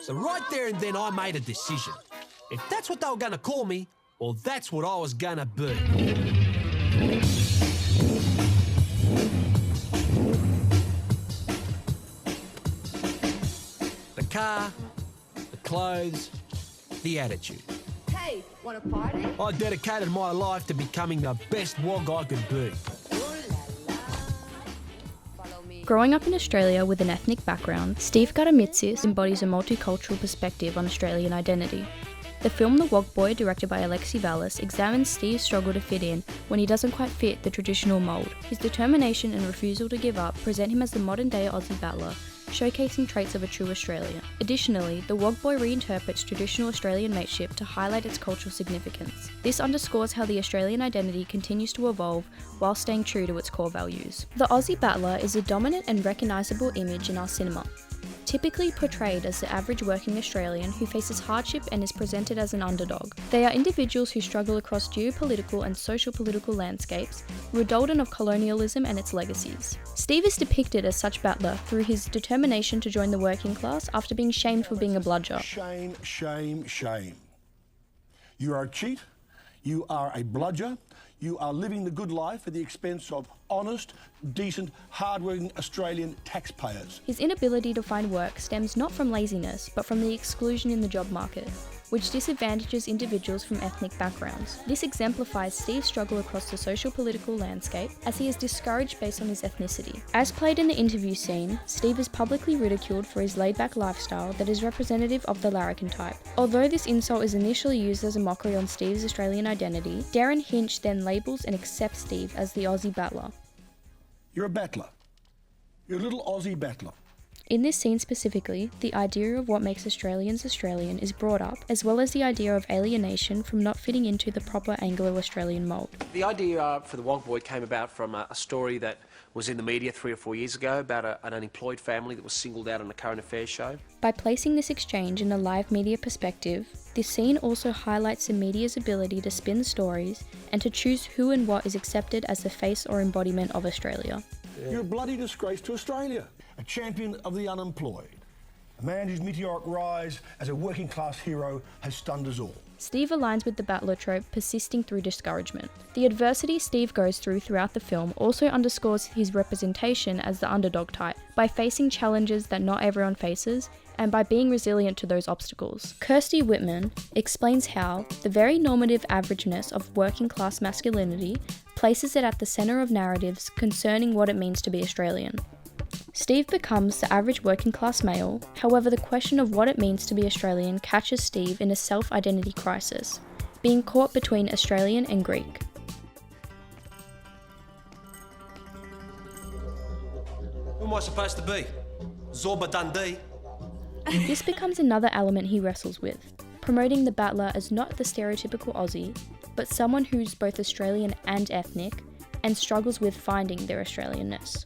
So right there and then I made a decision. If that's what they were going to call me, well, that's what I was going to be. The car, the clothes, the attitude. Hey, want a party? I dedicated my life to becoming the best wog I could be. Growing up in Australia with an ethnic background, Steve Garamitsis embodies a multicultural perspective on Australian identity. The film The Wog Boy, directed by Alexi Vallis, examines Steve's struggle to fit in when he doesn't quite fit the traditional mould. His determination and refusal to give up present him as the modern-day Aussie battler, showcasing traits of a true Australian. Additionally, the Wog Boy reinterprets traditional Australian mateship to highlight its cultural significance. This underscores how the Australian identity continues to evolve while staying true to its core values. The Aussie battler is a dominant and recognisable image in our cinema, typically portrayed as the average working Australian who faces hardship and is presented as an underdog. They are individuals who struggle across geopolitical and social-political landscapes, redolent of colonialism and its legacies. Steve is depicted as such battler through his determination to join the working class after being shamed for being a bludger. Shame, shame, shame. You are a cheat, you are a bludger, you are living the good life at the expense of honest, decent, hard-working Australian taxpayers. His inability to find work stems not from laziness, but from the exclusion in the job market, which disadvantages individuals from ethnic backgrounds. This exemplifies Steve's struggle across the social-political landscape, as he is discouraged based on his ethnicity. As played in the interview scene, Steve is publicly ridiculed for his laid-back lifestyle that is representative of the larrikin type. Although this insult is initially used as a mockery on Steve's Australian identity, Darren Hinch then labels and accepts Steve as the Aussie battler. You're a battler. You're a little Aussie battler. In this scene specifically, the idea of what makes Australians Australian is brought up, as well as the idea of alienation from not fitting into the proper Anglo-Australian mould. The idea for the Wog Boy came about from a story that was in the media 3 or 4 years ago about an unemployed family that was singled out on a current affairs show. By placing this exchange in a live media perspective, this scene also highlights the media's ability to spin stories and to choose who and what is accepted as the face or embodiment of Australia. You're a bloody disgrace to Australia. A champion of the unemployed. A man whose meteoric rise as a working class hero has stunned us all. Steve aligns with the battler trope persisting through discouragement. The adversity Steve goes through throughout the film also underscores his representation as the underdog type, by facing challenges that not everyone faces, and by being resilient to those obstacles. Kirsty Whitman explains how the very normative averageness of working class masculinity places it at the centre of narratives concerning what it means to be Australian. Steve becomes the average working class male, however the question of what it means to be Australian catches Steve in a self-identity crisis, being caught between Australian and Greek. Who am I supposed to be? Zorba Dundee? This becomes another element he wrestles with, promoting the battler as not the stereotypical Aussie, but someone who's both Australian and ethnic, and struggles with finding their Australianness.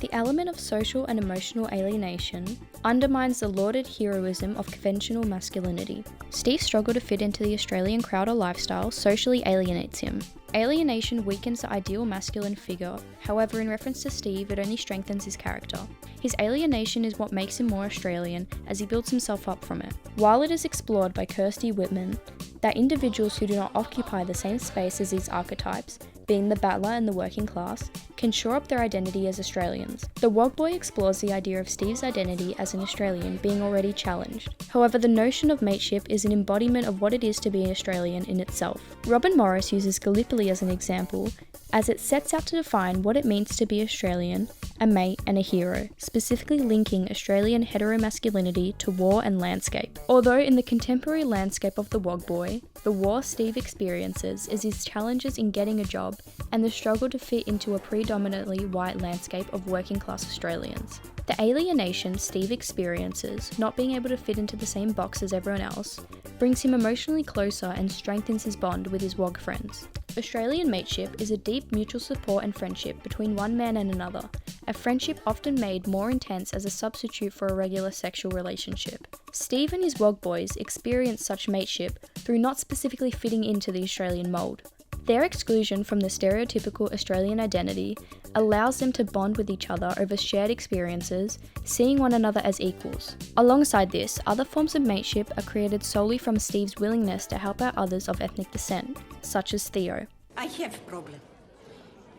The element of social and emotional alienation undermines the lauded heroism of conventional masculinity. Steve's struggle to fit into the Australian crowd or lifestyle socially alienates him. Alienation weakens the ideal masculine figure, however in reference to Steve it only strengthens his character. His alienation is what makes him more Australian as he builds himself up from it. While it is explored by Kirsty Whitman that individuals who do not occupy the same space as these archetypes, being the battler and the working class, can shore up their identity as Australians. The Wog Boy explores the idea of Steve's identity as an Australian being already challenged. However, the notion of mateship is an embodiment of what it is to be an Australian in itself. Robin Morris uses Gallipoli as an example, as it sets out to define what it means to be Australian, a mate and a hero, specifically linking Australian heteromasculinity to war and landscape. Although in the contemporary landscape of the Wog Boy, the war Steve experiences is his challenges in getting a job and the struggle to fit into a predominantly white landscape of working class Australians. The alienation Steve experiences, not being able to fit into the same box as everyone else, brings him emotionally closer and strengthens his bond with his Wog friends. Australian mateship is a deep mutual support and friendship between one man and another, a friendship often made more intense as a substitute for a regular sexual relationship. Steve and his Wog boys experience such mateship through not specifically fitting into the Australian mould, Their exclusion from the stereotypical Australian identity allows them to bond with each other over shared experiences, seeing one another as equals. Alongside this, other forms of mateship are created solely from Steve's willingness to help out others of ethnic descent, such as Theo. I have a problem.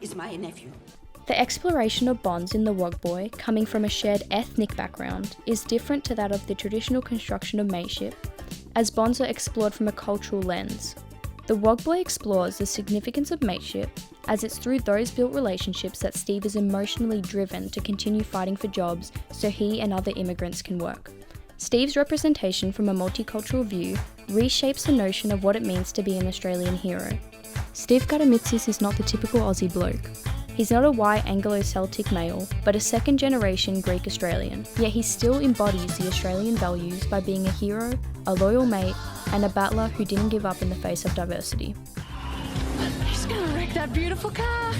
It's my nephew. The exploration of bonds in the Wog Boy, coming from a shared ethnic background, is different to that of the traditional construction of mateship, as bonds are explored from a cultural lens. The Wog Boy explores the significance of mateship, as it's through those built relationships that Steve is emotionally driven to continue fighting for jobs so he and other immigrants can work. Steve's representation from a multicultural view reshapes the notion of what it means to be an Australian hero. Steve Gadamitsis is not the typical Aussie bloke. He's not a white Anglo-Celtic male, but a second-generation Greek Australian, yet he still embodies the Australian values by being a hero, a loyal mate, and a battler who didn't give up in the face of diversity. He's gonna wreck that beautiful car.